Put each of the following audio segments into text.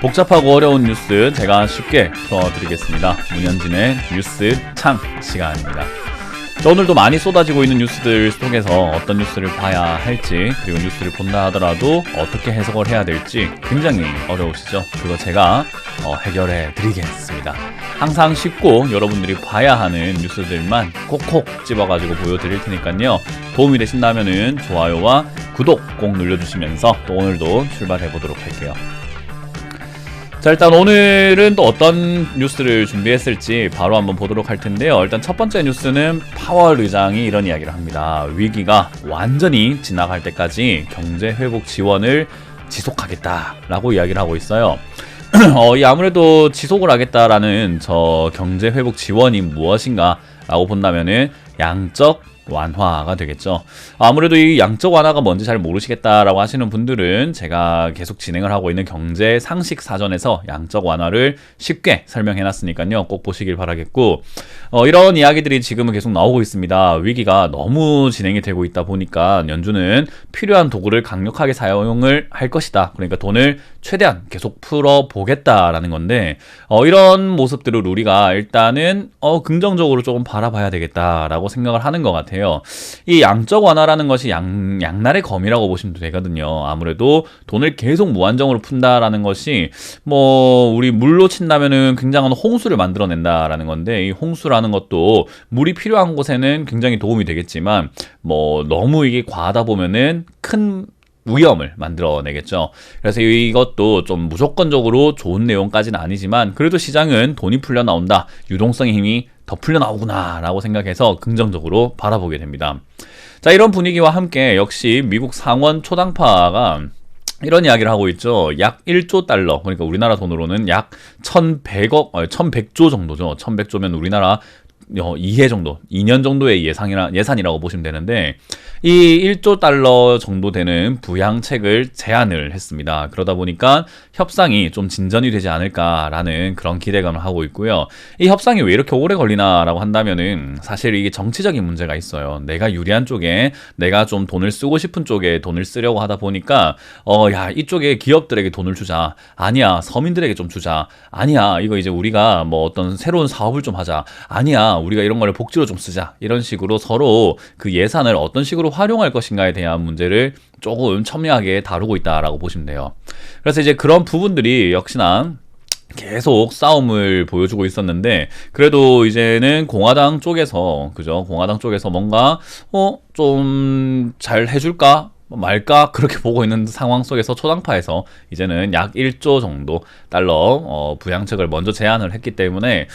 복잡하고 어려운 뉴스 제가 쉽게 풀어드리겠습니다. 문현진의 뉴스 창 시간입니다. 자, 오늘도 많이 쏟아지고 있는 뉴스들 속에서 어떤 뉴스를 봐야 할지, 그리고 뉴스를 본다 하더라도 어떻게 해석을 해야 될지 굉장히 어려우시죠? 그거 제가 해결해 드리겠습니다. 항상 쉽고 여러분들이 봐야 하는 뉴스들만 콕콕 집어가지고 보여드릴 테니까요. 도움이 되신다면은 좋아요와 구독 꼭 눌러주시면서 또 오늘도 출발해 보도록 할게요. 자, 일단 오늘은 또 어떤 뉴스를 준비했을지 바로 한번 보도록 할 텐데요. 일단 첫 번째 뉴스는 파월 의장이 이런 이야기를 합니다. 위기가 완전히 지나갈 때까지 경제 회복 지원을 지속하겠다라고 이야기를 하고 있어요. 아무래도 지속을 하겠다라는 저 경제 회복 지원이 무엇인가 라고 본다면은 양적 완화가 되겠죠. 아무래도 이 양적 완화가 뭔지 잘 모르시겠다라고 하시는 분들은 제가 계속 진행을 하고 있는 경제 상식 사전에서 양적 완화를 쉽게 설명해 놨으니까요. 꼭 보시길 바라겠고, 이런 이야기들이 지금은 계속 나오고 있습니다. 위기가 너무 진행이 되고 있다 보니까 연준은 필요한 도구를 강력하게 사용을 할 것이다. 그러니까 돈을 최대한 계속 풀어보겠다라는 건데, 이런 모습들을 우리가 일단은 긍정적으로 조금 바라봐야 되겠다라고 생각을 하는 것 같아요. 이 양적 완화라는 것이 양날의 검이라고 보시면 되거든요. 아무래도 돈을 계속 무한정으로 푼다라는 것이 우리 물로 친다면은 굉장한 홍수를 만들어낸다라는 건데, 이 홍수라는 것도 물이 필요한 곳에는 굉장히 도움이 되겠지만 너무 이게 과하다 보면은 큰 위험을 만들어내겠죠. 그래서 이것도 좀 무조건적으로 좋은 내용까지는 아니지만 그래도 시장은 돈이 풀려 나온다, 유동성의 힘이 더 풀려 나오구나 라고 생각해서 긍정적으로 바라보게 됩니다. 자, 이런 분위기와 함께 역시 미국 상원 초당파가 이런 이야기를 하고 있죠. 약 1조 달러, 그러니까 우리나라 돈으로는 약 1100조 정도죠. 1100조면 우리나라 2해 정도, 2년 정도의 예산이라고 보시면 되는데, 이 1조 달러 정도 되는 부양책을 제안을 했습니다. 그러다 보니까 협상이 좀 진전이 되지 않을까라는 그런 기대감을 하고 있고요. 이 협상이 왜 이렇게 오래 걸리나라고 한다면은 사실 이게 정치적인 문제가 있어요. 내가 유리한 쪽에, 내가 좀 돈을 쓰고 싶은 쪽에 돈을 쓰려고 하다 보니까 이쪽에 기업들에게 돈을 주자, 아니야 서민들에게 좀 주자, 아니야 이거 이제 우리가 어떤 새로운 사업을 좀 하자, 아니야 우리가 이런 거를 복지로 좀 쓰자, 이런 식으로 서로 그 예산을 어떤 식으로 활용할 것인가에 대한 문제를 조금 첨예하게 다루고 있다라고 보시면 돼요. 그래서 이제 그런 부분들이 역시나 계속 싸움을 보여주고 있었는데, 그래도 이제는 공화당 쪽에서 뭔가 좀 잘 해줄까 말까 그렇게 보고 있는 상황 속에서 초당파에서 이제는 약 1조 정도 달러 부양책을 먼저 제안을 했기 때문에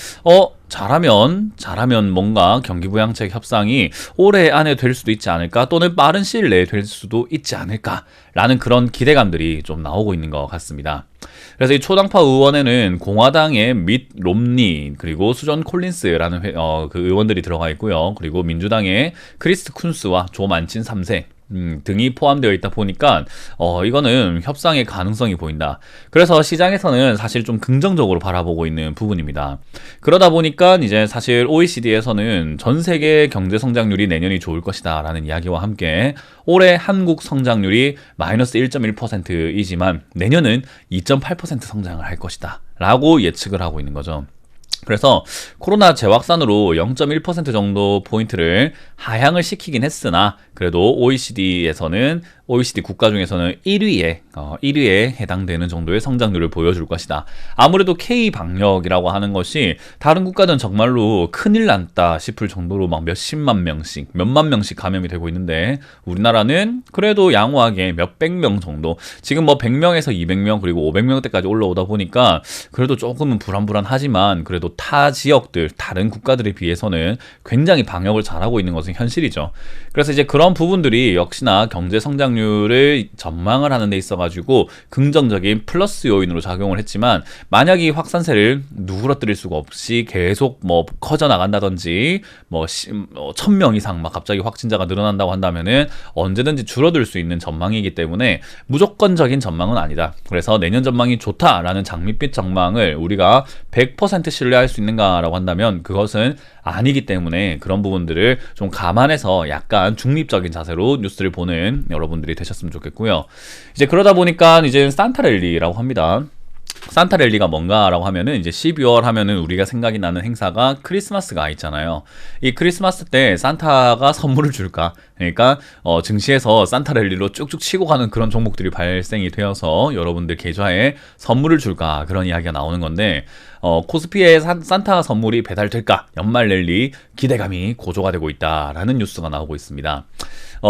잘하면 뭔가 경기부양책 협상이 올해 안에 될 수도 있지 않을까, 또는 빠른 시일 내에 될 수도 있지 않을까라는 그런 기대감들이 좀 나오고 있는 것 같습니다. 그래서 이 초당파 의원에는 공화당의 밋 롬니, 그리고 수전 콜린스라는 그 의원들이 들어가 있고요. 그리고 민주당의 크리스 쿤스와 조 만친 3세 등이 포함되어 있다 보니까 이거는 협상의 가능성이 보인다. 그래서 시장에서는 사실 좀 긍정적으로 바라보고 있는 부분입니다. 그러다 보니까 이제 사실 OECD에서는 전 세계 경제 성장률이 내년이 좋을 것이다 라는 이야기와 함께 올해 한국 성장률이 마이너스 1.1%이지만 내년은 2.8% 성장을 할 것이다 라고 예측을 하고 있는 거죠. 그래서 코로나 재확산으로 0.1% 정도 포인트를 하향을 시키긴 했으나 그래도 OECD 국가 중에서는 1위에 해당되는 정도의 성장률을 보여줄 것이다. 아무래도 K-방역이라고 하는 것이 다른 국가들은 정말로 큰일 났다 싶을 정도로 몇십만 명씩, 몇만 명씩 감염이 되고 있는데, 우리나라는 그래도 양호하게 몇백 명 정도, 지금 100명에서 200명 그리고 500명대까지 올라오다 보니까 그래도 조금은 불안하지만 그래도 타 지역들, 다른 국가들에 비해서는 굉장히 방역을 잘하고 있는 것은 현실이죠. 그래서 이제 그런 부분들이 역시나 경제 성장률을 전망을 하는 데 있어가지고 긍정적인 플러스 요인으로 작용을 했지만, 만약 이 확산세를 누그러뜨릴 수가 없이 계속 커져나간다든지 1000명 이상 갑자기 확진자가 늘어난다고 한다면은 언제든지 줄어들 수 있는 전망이기 때문에 무조건적인 전망은 아니다. 그래서 내년 전망이 좋다라는 장밋빛 전망을 우리가 100% 신뢰할 수 있는가라고 한다면 그것은 아니기 때문에 그런 부분들을 좀 감안해서 약간 중립적인 자세로 뉴스를 보는 여러분들이 되셨으면 좋겠고요. 이제 그러다 보니까 이제 산타랠리라고 합니다. 산타랠리가 뭔가라고 하면은 이제 12월 하면은 우리가 생각이 나는 행사가 크리스마스가 있잖아요. 이 크리스마스 때 산타가 선물을 줄까? 그러니까 증시에서 산타랠리로 쭉쭉 치고 가는 그런 종목들이 발생이 되어서 여러분들 계좌에 선물을 줄까? 그런 이야기가 나오는 건데 코스피에 산타 선물이 배달될까? 연말 랠리 기대감이 고조가 되고 있다라는 뉴스가 나오고 있습니다.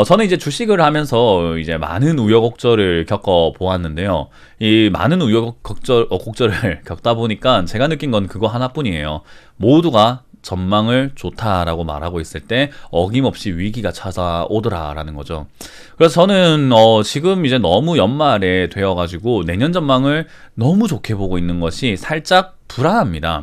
저는 이제 주식을 하면서 이제 많은 우여곡절을 겪어 보았는데요. 이 많은 우여곡절을 겪다 보니까 제가 느낀 건 그거 하나뿐이에요. 모두가 전망을 좋다라고 말하고 있을 때 어김없이 위기가 찾아오더라라는 거죠. 그래서 저는 지금 이제 너무 연말에 되어가지고 내년 전망을 너무 좋게 보고 있는 것이 살짝 불안합니다.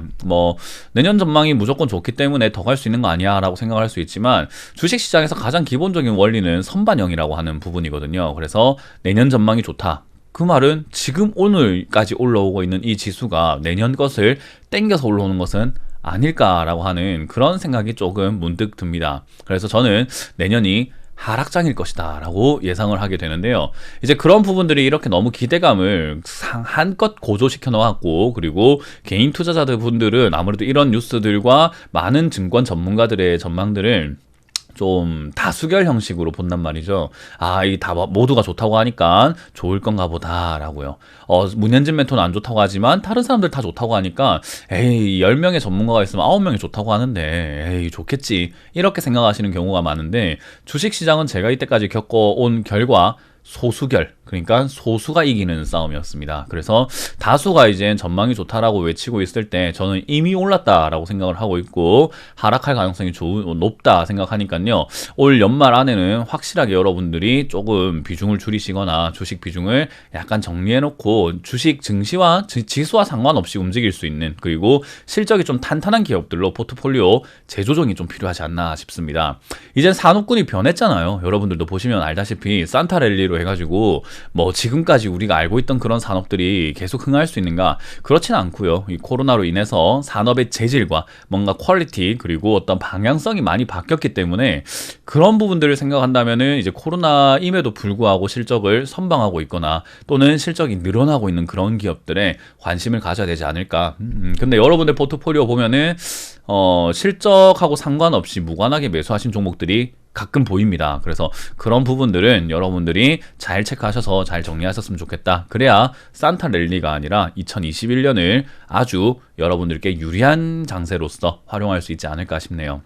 내년 전망이 무조건 좋기 때문에 더 갈 수 있는 거 아니야 라고 생각할 수 있지만 주식시장에서 가장 기본적인 원리는 선반영이라고 하는 부분이거든요. 그래서 내년 전망이 좋다. 그 말은 지금 오늘까지 올라오고 있는 이 지수가 내년 것을 땡겨서 올라오는 것은 아닐까라고 하는 그런 생각이 조금 문득 듭니다. 그래서 저는 내년이 하락장일 것이다 라고 예상을 하게 되는데요. 이제 그런 부분들이 이렇게 너무 기대감을 한껏 고조시켜 놓았고, 그리고 개인 투자자들 분들은 아무래도 이런 뉴스들과 많은 증권 전문가들의 전망들을 좀 다수결 형식으로 본단 말이죠. 이 다 모두가 좋다고 하니까 좋을 건가 보다라고요. 문현진 멘토는 안 좋다고 하지만 다른 사람들 다 좋다고 하니까 에이 10명의 전문가가 있으면 9명이 좋다고 하는데 에이 좋겠지 이렇게 생각하시는 경우가 많은데, 주식시장은 제가 이때까지 겪어온 결과 소수결, 그러니까 소수가 이기는 싸움이었습니다. 그래서 다수가 이제 전망이 좋다라고 외치고 있을 때 저는 이미 올랐다라고 생각을 하고 있고 하락할 가능성이 높다 생각하니까요. 올 연말 안에는 확실하게 여러분들이 조금 비중을 줄이시거나 주식 비중을 약간 정리해놓고 주식 증시와 지수와 상관없이 움직일 수 있는, 그리고 실적이 좀 탄탄한 기업들로 포트폴리오 재조정이 좀 필요하지 않나 싶습니다. 이젠 산업군이 변했잖아요. 여러분들도 보시면 알다시피 산타랠리로 해가지고 지금까지 우리가 알고 있던 그런 산업들이 계속 흥할 수 있는가? 그렇지는 않고요. 이 코로나로 인해서 산업의 재질과 뭔가 퀄리티 그리고 어떤 방향성이 많이 바뀌었기 때문에 그런 부분들을 생각한다면은 이제 코로나임에도 불구하고 실적을 선방하고 있거나 또는 실적이 늘어나고 있는 그런 기업들에 관심을 가져야 되지 않을까. 근데 여러분들 포트폴리오 보면은 실적하고 상관없이 무관하게 매수하신 종목들이 가끔 보입니다. 그래서 그런 부분들은 여러분들이 잘 체크하셔서 잘 정리하셨으면 좋겠다. 그래야 산타 랠리가 아니라 2021년을 아주 여러분들께 유리한 장세로서 활용할 수 있지 않을까 싶네요.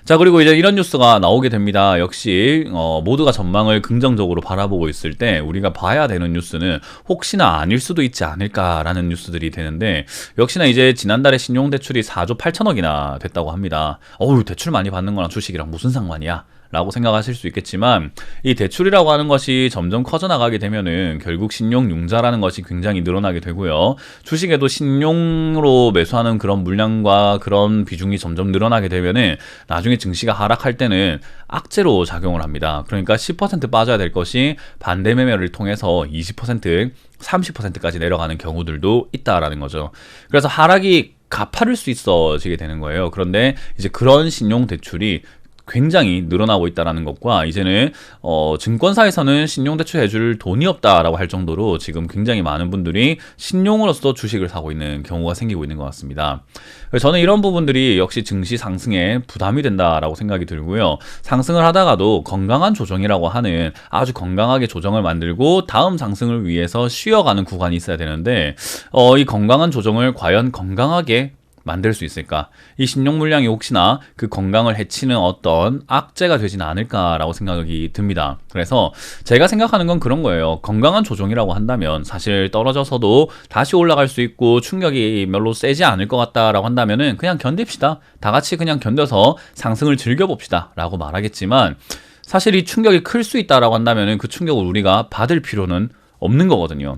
자, 그리고 이제 이런 뉴스가 나오게 됩니다. 역시 모두가 전망을 긍정적으로 바라보고 있을 때 우리가 봐야 되는 뉴스는 혹시나 아닐 수도 있지 않을까라는 뉴스들이 되는데, 역시나 이제 지난달에 신용대출이 4조 8천억이나 됐다고 합니다. 대출 많이 받는 거랑 주식이랑 무슨 상관이야? 라고 생각하실 수 있겠지만, 이 대출이라고 하는 것이 점점 커져나가게 되면은 결국 신용융자라는 것이 굉장히 늘어나게 되고요. 주식에도 신용으로 매수하는 그런 물량과 그런 비중이 점점 늘어나게 되면은 나중에 증시가 하락할 때는 악재로 작용을 합니다. 그러니까 10% 빠져야 될 것이 반대 매매를 통해서 20%, 30%까지 내려가는 경우들도 있다라는 거죠. 그래서 하락이 가파를 수 있어지게 되는 거예요. 그런데 이제 그런 신용대출이 굉장히 늘어나고 있다는 것과, 이제는 증권사에서는 신용대출 해줄 돈이 없다라고 할 정도로 지금 굉장히 많은 분들이 신용으로서 주식을 사고 있는 경우가 생기고 있는 것 같습니다. 그래서 저는 이런 부분들이 역시 증시 상승에 부담이 된다라고 생각이 들고요. 상승을 하다가도 건강한 조정이라고 하는 아주 건강하게 조정을 만들고 다음 상승을 위해서 쉬어가는 구간이 있어야 되는데, 이 건강한 조정을 과연 건강하게 만들 수 있을까? 이 신용 물량이 혹시나 그 건강을 해치는 어떤 악재가 되지는 않을까라고 생각이 듭니다. 그래서 제가 생각하는 건 그런 거예요. 건강한 조정이라고 한다면 사실 떨어져서도 다시 올라갈 수 있고 충격이 별로 세지 않을 것 같다라고 한다면은 그냥 견딥시다. 다 같이 그냥 견뎌서 상승을 즐겨봅시다 라고 말하겠지만, 사실 이 충격이 클 수 있다라고 한다면은 그 충격을 우리가 받을 필요는 없는 거거든요.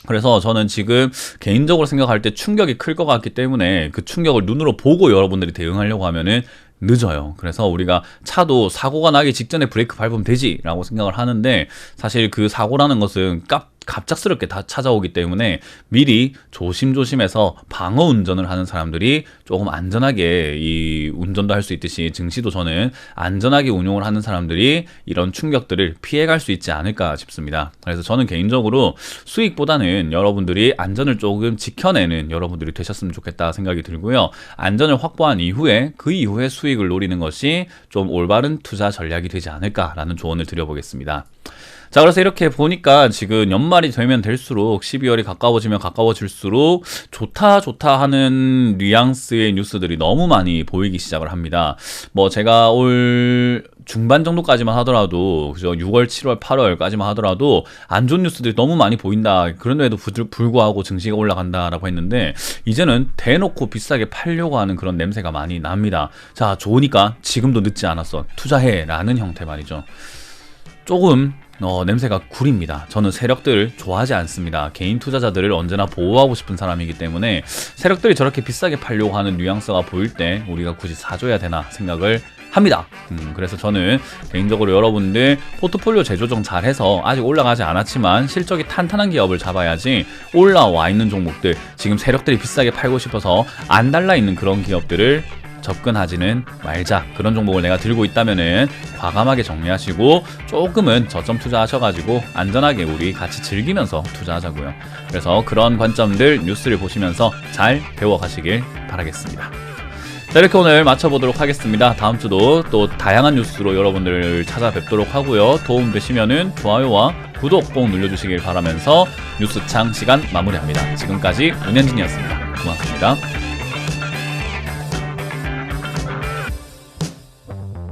그래서 저는 지금 개인적으로 생각할 때 충격이 클 것 같기 때문에 그 충격을 눈으로 보고 여러분들이 대응하려고 하면은 늦어요. 그래서 우리가 차도 사고가 나기 직전에 브레이크 밟으면 되지 라고 생각을 하는데, 사실 그 사고라는 것은 갑작스럽게 다 찾아오기 때문에 미리 조심조심해서 방어 운전을 하는 사람들이 조금 안전하게 이 운전도 할 수 있듯이 증시도 저는 안전하게 운용을 하는 사람들이 이런 충격들을 피해갈 수 있지 않을까 싶습니다. 그래서 저는 개인적으로 수익보다는 여러분들이 안전을 조금 지켜내는 여러분들이 되셨으면 좋겠다 생각이 들고요. 안전을 확보한 이후에 그 이후에 수익을 노리는 것이 좀 올바른 투자 전략이 되지 않을까라는 조언을 드려보겠습니다. 자, 그래서 이렇게 보니까 지금 연말이 되면 될수록 12월이 가까워지면 가까워질수록 좋다 하는 뉘앙스의 뉴스들이 너무 많이 보이기 시작을 합니다. 뭐 제가 올 중반 정도까지만 하더라도 그죠, 6월, 7월, 8월까지만 하더라도 안 좋은 뉴스들이 너무 많이 보인다. 그런데도 불구하고 증시가 올라간다라고 했는데 이제는 대놓고 비싸게 팔려고 하는 그런 냄새가 많이 납니다. 자, 좋으니까 지금도 늦지 않았어. 투자해라는 형태 말이죠. 조금 냄새가 구립니다. 저는 세력들을 좋아하지 않습니다. 개인 투자자들을 언제나 보호하고 싶은 사람이기 때문에 세력들이 저렇게 비싸게 팔려고 하는 뉘앙스가 보일 때 우리가 굳이 사줘야 되나 생각을 합니다. 그래서 저는 개인적으로 여러분들 포트폴리오 재조정 잘해서 아직 올라가지 않았지만 실적이 탄탄한 기업을 잡아야지 올라와 있는 종목들, 지금 세력들이 비싸게 팔고 싶어서 안 달라 있는 그런 기업들을 접근하지는 말자. 그런 종목을 내가 들고 있다면은 과감하게 정리하시고 조금은 저점 투자하셔가지고 안전하게 우리 같이 즐기면서 투자하자고요. 그래서 그런 관점들 뉴스를 보시면서 잘 배워가시길 바라겠습니다. 자, 이렇게 오늘 마쳐보도록 하겠습니다. 다음 주도 또 다양한 뉴스로 여러분들을 찾아뵙도록 하고요. 도움 되시면은 좋아요와 구독 꼭 눌러주시길 바라면서 뉴스창 시간 마무리합니다. 지금까지 문현진이었습니다. 고맙습니다.